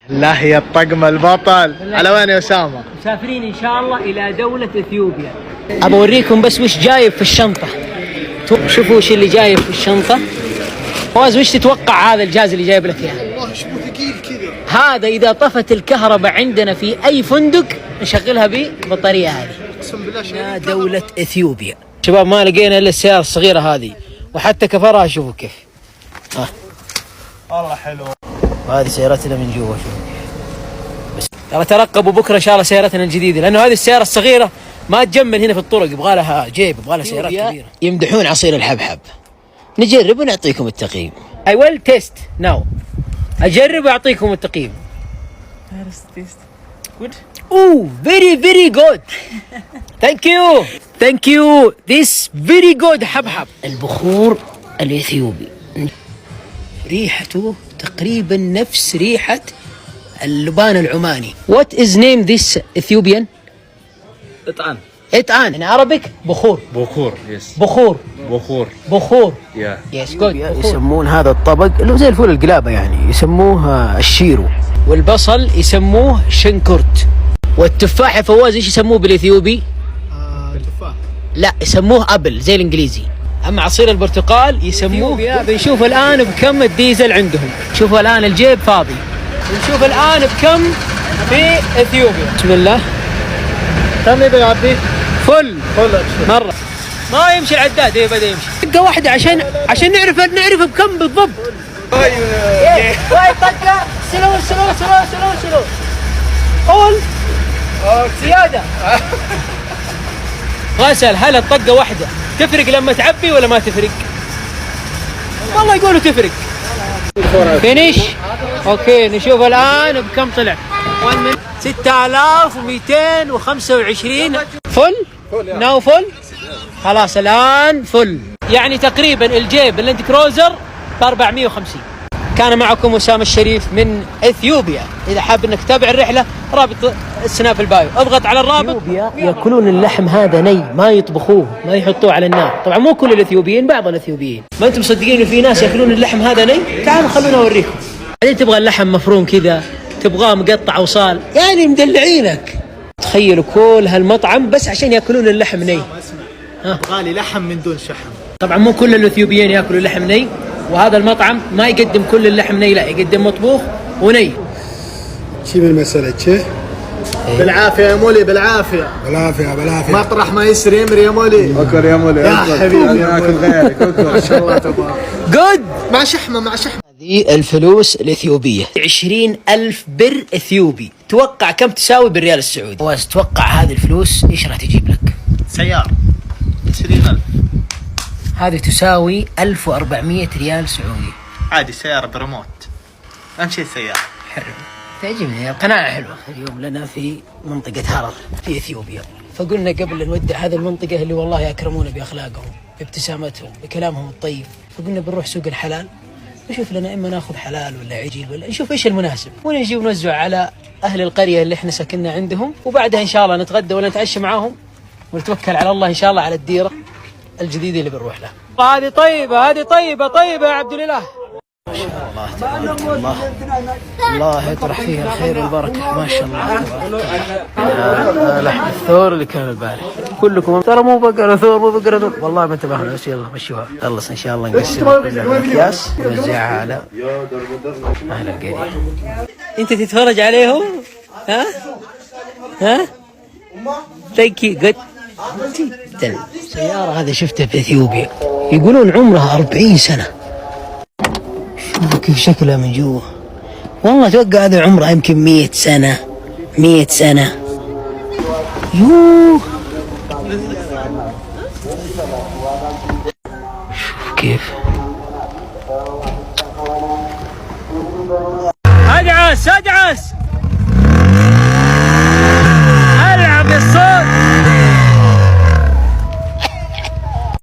الله يا الطقم البطل. على وين يا أسامة؟ مسافرين إن شاء الله إلى دولة إثيوبيا. أبى أوريكم بس وش جايب في الشنطة. شوفوا وش اللي جايب في الشنطة. فواز وش تتوقع هذا الجهاز اللي جايب لك اياه؟ والله شوفوا ثقيل كذا. هذا إذا طفت الكهرباء عندنا في أي فندق نشغلها بالبطارية هذه. اقسم بالله شيء. دولة إثيوبيا. شباب ما لقينا إلا السيارة الصغيرة هذه وحتى كفرها شوفوا كيف. والله حلو. وهذه سيارتنا من جوا شوفوا. بس ترى ترقبوا بكرة إن شاء الله سيارتنا الجديدة، لأنه هذه السيارة الصغيرة ما تجمل هنا في الطرق، يبغى لها جيب، يبغى لها سيارات كبيرة. يمدحون عصير الحبحب. نجرب ونعطيكم التقييم. I will test now. أجرب وأعطيكم التقييم. Good. Oh, very good. Thank you. This very good حبحب. البخور الإثيوبي ريحته تقريبا نفس ريحة اللبان العماني. What is name this Ethiopian? إتعان. In Arabic بخور. Yes. بخور. Yes, good. يسمون هذا الطبق اللي هو زي الفول القلابة يعني يسموه الشيرو، والبصل يسموه شنكرت، والتفاح يا فواز ايش يسموه بالإثيوبي؟ تفاح. لا يسموه أبل زي الإنجليزي. أما عصير البرتقال يسموه. بنشوف الآن بكم الديزل عندهم. شوفوا الآن الجيب فاضي. بنشوف الآن بكم في إثيوبيا. بسم الله. كم يبي يعبي؟ فل مرة. ما يمشي العداد. بدأ يمشي. دقة واحدة عشان نعرف بكم بالضبط. واي طقة. سلو. أول زيادة. غسل. هل الطقة واحدة تفرق لما تعبي ولا ما تفرق؟ والله يقولوا تفرق. فينيش. اوكي نشوف الآن بكم طلع. 6225. فل. ناو فل. خلاص الآن فل. يعني تقريبا الجيب اللاند كروزر ب 450. كان معكم أسامة الشريف من إثيوبيا. إذا حاب أنك تتابع الرحلة رابط السناب البايو، اضغط على الرابط. يأكلون اللحم هذا ني، ما يطبخوه، ما يحطوه على النار. طبعا مو كل الإثيوبيين، بعض الإثيوبيين. ما أنتم مصدقين في ناس يأكلون اللحم هذا ني؟ تعالوا خلونا أوريكم. بعدين تبغى اللحم مفروم كذا، تبغاه مقطع وصال، يعني مدلعينك. تخيلوا كل هالمطعم بس عشان يأكلون اللحم ني. غالي لحم من دون شحم. طبعا مو كل الإثيوبيين يأكلوا اللحم ني، وهذا المطعم ما يقدم كل اللحم ني، لا يقدم مطبوخ وني. شي من المسألة شي؟ بالعافية يا مولي، بالعافية. مطرح ما يسري يمري يا مولي. اكل يا مولي يا حبيبي. اكل غيرك ما شاء الله تبارك. جود. مع شحمة. هذه الفلوس الإثيوبية 20,000 بر إثيوبي. توقع كم تساوي بالريال السعودي؟ وتوقع هذه الفلوس إيش راح تجيب لك؟ سيارة 20,000. هذه تساوي 1400 ريال سعودي. عادي سيارة بريموت. أهم شيء السيارة. حلو. تعجبني القناعة حلوة. اليوم لنا في منطقة هرر في إثيوبيا، فقلنا قبل نودع هذه المنطقة اللي والله يكرمون بأخلاقهم، بابتسامتهم، بكلامهم الطيب، فقلنا بنروح سوق الحلال نشوف لنا إما ناخذ حلال ولا عجيل ولا نشوف إيش المناسب، ونجي ونوزع على أهل القرية اللي إحنا سكننا عندهم، وبعدها إن شاء الله نتغدى ولا نتعشى معاهم ونتوكل على الله إن شاء الله على الديرة الجديدة اللي بنروح لها. هذه طيبة يا عبد الله. ما شاء الله تبارك الله يطرح فيها الخير والبركة. ما شاء الله تبارك. لحم الثور اللي كان البارح كلكم ترى مو بقرة ثور والله ما انتبهنا، بس يلا مشوها خلص ان شاء الله نقسمها كلها اكياس ونوزعها على اهل القرية. انت تتفرج عليهم؟ ها ثانك يو جود. السيارة هذه شفتها في اثيوبيا يقولون عمرها 40 سنة. شوفوا كيف شكلها من جوا. والله اتوقع هذا عمرها يمكن 100 سنة. يوه شوف كيف. ادعس